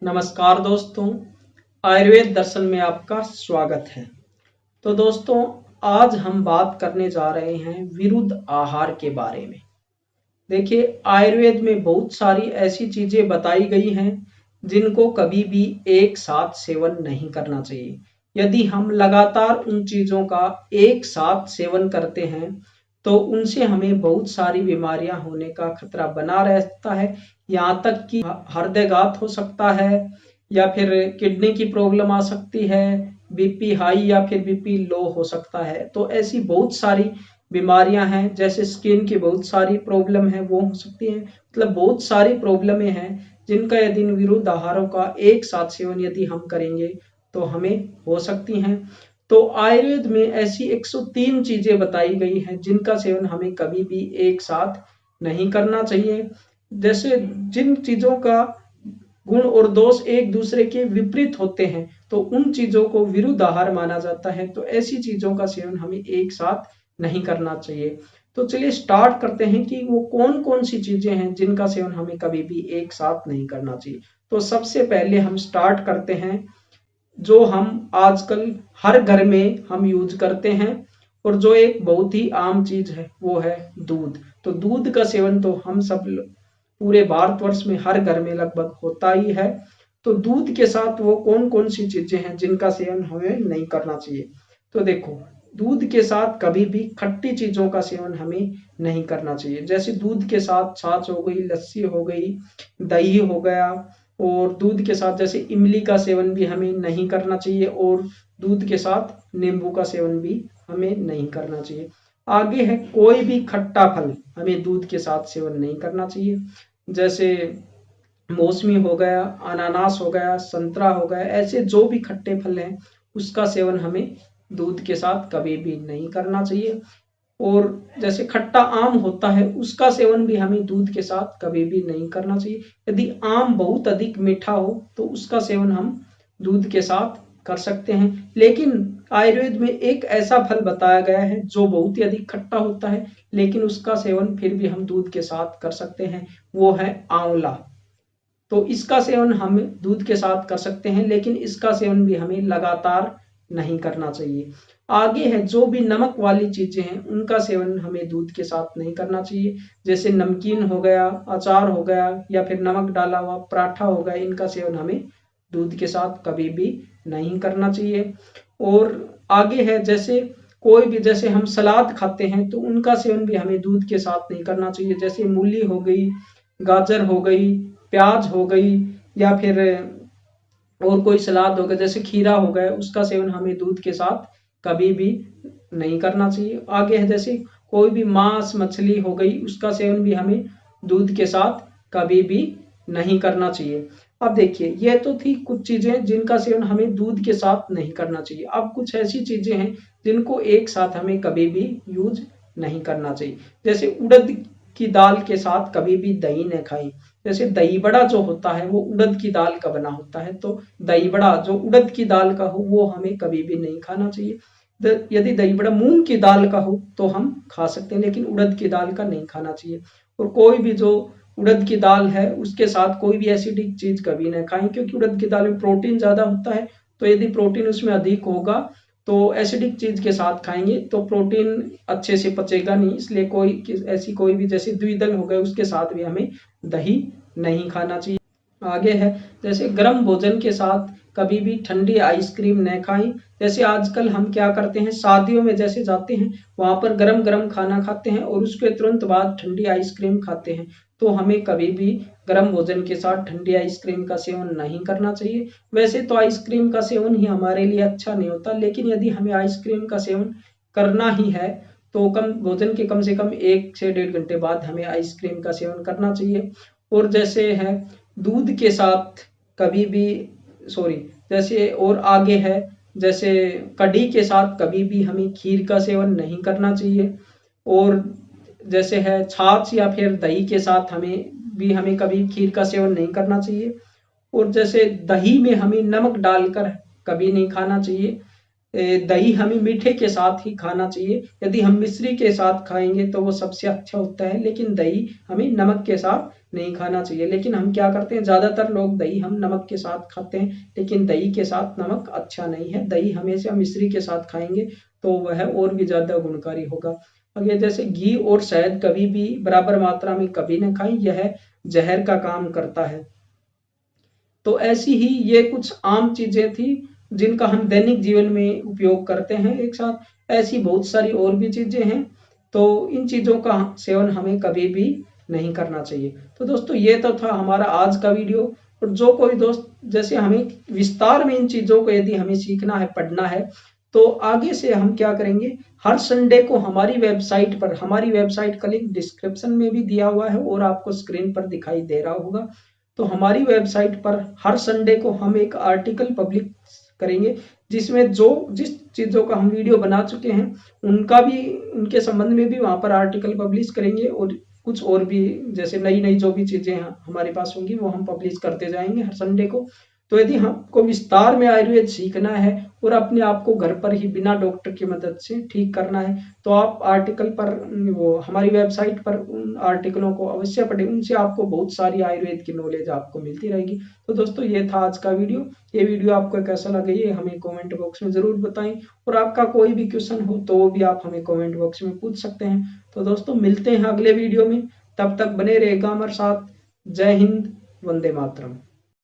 नमस्कार दोस्तों, आयुर्वेद दर्शन में आपका स्वागत है। तो दोस्तों, आज हम बात करने जा रहे हैं विरुद्ध आहार के बारे में। देखिए, आयुर्वेद में बहुत सारी ऐसी चीजें बताई गई हैं जिनको कभी भी एक साथ सेवन नहीं करना चाहिए। यदि हम लगातार उन चीजों का एक साथ सेवन करते हैं तो उनसे हमें बहुत सारी बीमारियां होने का खतरा बना रहता है। यहाँ तक कि हृदयघात हो सकता है या फिर किडनी की प्रॉब्लम आ सकती है, बीपी हाई या फिर बीपी लो हो सकता है। तो ऐसी बहुत सारी बीमारियां हैं, जैसे स्किन की बहुत सारी प्रॉब्लम है वो हो सकती है। मतलब बहुत सारी प्रॉब्लमें हैं जिनका यदि विरुद्ध आहारों का एक साथ सेवन यदि हम करेंगे तो हमें हो सकती हैं। तो आयुर्वेद में ऐसी 103 चीजें बताई गई हैं जिनका सेवन हमें कभी भी एक साथ नहीं करना चाहिए। जैसे जिन चीजों का गुण और दोष एक दूसरे के विपरीत होते हैं तो उन चीजों को विरुद्ध आहार माना जाता है। तो ऐसी चीजों का सेवन हमें एक साथ नहीं करना चाहिए। तो चलिए स्टार्ट करते हैं कि वो कौन कौन सी चीजें हैं जिनका सेवन हमें कभी भी एक साथ नहीं करना चाहिए। तो सबसे पहले हम स्टार्ट करते हैं जो हम आजकल हर घर में हम यूज करते हैं और जो एक बहुत ही आम चीज है वो है दूध। तो दूध का सेवन तो हम सब पूरे भारतवर्ष में हर घर में लगभग होता ही है। तो दूध के साथ वो कौन कौन सी चीजें हैं जिनका सेवन हमें नहीं करना चाहिए। तो देखो, दूध के साथ कभी भी खट्टी चीजों का सेवन हमें नहीं करना चाहिए। जैसे दूध के साथ छाछ हो गई, लस्सी हो गई, दही हो गया। और दूध के साथ जैसे इमली का सेवन भी हमें नहीं करना चाहिए और दूध के साथ नींबू का सेवन भी हमें नहीं करना चाहिए। आगे है कोई भी खट्टा फल हमें दूध के साथ सेवन नहीं करना चाहिए। जैसे मौसमी हो गया, अनानास हो गया, संतरा हो गया, ऐसे जो भी खट्टे फल हैं उसका सेवन हमें दूध के साथ कभी भी नहीं करना चाहिए। और जैसे खट्टा आम होता है उसका सेवन भी हमें दूध के साथ कभी भी नहीं करना चाहिए। यदि आम बहुत अधिक मीठा हो तो उसका सेवन हम दूध के साथ कर सकते हैं। लेकिन आयुर्वेद में एक ऐसा फल बताया गया है जो बहुत ही अधिक खट्टा होता है लेकिन उसका सेवन फिर भी हम दूध के साथ कर सकते हैं, वो है आंवला। तो इसका सेवन हम दूध के साथ कर सकते हैं लेकिन इसका सेवन भी हमें लगातार नहीं करना चाहिए। आगे है जो भी नमक वाली चीजें हैं उनका सेवन हमें दूध के साथ नहीं करना चाहिए। जैसे नमकीन हो गया, अचार हो गया या फिर नमक डाला हुआ पराठा हो गया, इनका सेवन हमें दूध के साथ कभी भी नहीं करना चाहिए। और आगे है जैसे कोई भी, जैसे हम सलाद खाते हैं तो उनका सेवन भी हमें दूध के साथ नहीं करना चाहिए। जैसे मूली हो गई, गाजर हो गई, प्याज हो गई या फिर और कोई सलाद हो गया जैसे खीरा हो गया, उसका सेवन हमें दूध के साथ कभी भी नहीं करना चाहिए। आगे है जैसे कोई भी मांस मछली हो गई, उसका सेवन भी हमें दूध के साथ कभी भी नहीं करना चाहिए। अब देखिए, ये तो थी कुछ चीजें जिनका सेवन हमें दूध के साथ नहीं करना चाहिए। अब कुछ ऐसी चीजें हैं जिनको एक साथ हमें कभी भी यूज नहीं करना चाहिए। जैसे उड़द की दाल के साथ कभी भी दही न खाएं। जैसे दही बड़ा जो होता है वो उड़द की दाल का बना होता है, तो दही बड़ा जो उड़द की दाल का हो वो हमें कभी भी नहीं खाना चाहिए। यदि दही बड़ा मूंग की दाल का हो तो हम खा सकते हैं लेकिन उड़द की दाल का नहीं खाना चाहिए। और कोई भी जो उड़द की दाल है उसके साथ कोई भी एसिडिक चीज कभी ना खाएं, क्योंकि उड़द की दाल में प्रोटीन ज्यादा होता है। तो यदि प्रोटीन उसमें अधिक होगा तो एसिडिक चीज के साथ खाएंगे तो प्रोटीन अच्छे से पचेगा नहीं। इसलिए ऐसी कोई भी, जैसे द्विदल हो गए, उसके साथ भी हमें दही नहीं खाना चाहिए। आगे है जैसे गर्म भोजन के साथ कभी भी ठंडी आइसक्रीम न खाएं। जैसे आजकल हम क्या करते हैं, शादियों में जैसे जाते हैं वहां पर गरम गरम खाना खाते हैं और उसके तुरंत बाद ठंडी आइसक्रीम खाते हैं। तो हमें कभी भी गर्म भोजन के साथ ठंडी आइसक्रीम का सेवन नहीं करना चाहिए। वैसे तो आइसक्रीम का सेवन ही हमारे लिए अच्छा नहीं होता, लेकिन यदि हमें आइसक्रीम का सेवन करना ही है तो कम भोजन के कम से कम 1 से 1.5 घंटे बाद हमें आइसक्रीम का सेवन करना चाहिए। और जैसे है दूध के साथ कभी भी, सॉरी, जैसे और आगे है जैसे कढ़ी के साथ कभी भी हमें खीर का सेवन नहीं करना चाहिए। और जैसे है छाछ या फिर दही के साथ हमें कभी खीर का सेवन नहीं करना चाहिए। और जैसे दही में हमें नमक डालकर कभी नहीं खाना चाहिए। दही हमें मीठे के साथ ही खाना चाहिए। यदि हम मिश्री के साथ खाएंगे तो वो सबसे अच्छा होता है, लेकिन दही हमें नमक के साथ नहीं खाना चाहिए। लेकिन हम क्या करते हैं, ज़्यादातर लोग दही हम नमक के साथ खाते हैं, लेकिन दही के साथ नमक अच्छा नहीं है। दही हमेशा मिश्री के साथ खाएंगे तो वह और भी ज़्यादा गुणकारी होगा। अब ये जैसे घी और शहद कभी भी बराबर मात्रा में कभी न खाएं, यह जहर का काम करता है। तो ऐसी ही ये कुछ आम चीजें थी जिनका हम दैनिक जीवन में उपयोग करते हैं एक साथ। ऐसी बहुत सारी और भी चीजें हैं, तो इन चीजों का सेवन हमें कभी भी नहीं करना चाहिए। तो दोस्तों ये तो था हमारा आज का वीडियो। और जो कोई दोस्त जैसे हमें विस्तार में इन चीजों को यदि हमें सीखना है, पढ़ना है, तो आगे से हम क्या करेंगे, हर संडे को हमारी वेबसाइट पर, हमारी वेबसाइट का लिंक डिस्क्रिप्शन में भी दिया हुआ है और आपको स्क्रीन पर दिखाई दे रहा होगा। तो हमारी वेबसाइट पर हर संडे को हम एक आर्टिकल पब्लिश करेंगे, जिसमें जो जिस चीज़ों का हम वीडियो बना चुके हैं उनका भी, उनके संबंध में भी वहाँ पर आर्टिकल पब्लिश करेंगे। और कुछ और भी जैसे नई नई जो भी चीज़ें हमारे पास होंगी वो हम पब्लिश करते जाएंगे हर संडे को। तो यदि हमको विस्तार में आयुर्वेद सीखना है और अपने आप को घर पर ही बिना डॉक्टर की मदद से ठीक करना है, तो आप आर्टिकल पर, वो हमारी वेबसाइट पर उन आर्टिकलों को अवश्य पढ़ें। उनसे आपको बहुत सारी आयुर्वेद की नॉलेज आपको मिलती रहेगी। तो दोस्तों ये था आज का वीडियो। ये वीडियो आपको कैसा लगा ये हमें कमेंट बॉक्स में ज़रूर बताएं, और आपका कोई भी क्वेश्चन हो तो वो भी आप हमें कमेंट बॉक्स में पूछ सकते हैं। तो दोस्तों मिलते हैं अगले वीडियो में, तब तक बने रहेगा हमारे साथ। जय हिंद, वंदे मातरम।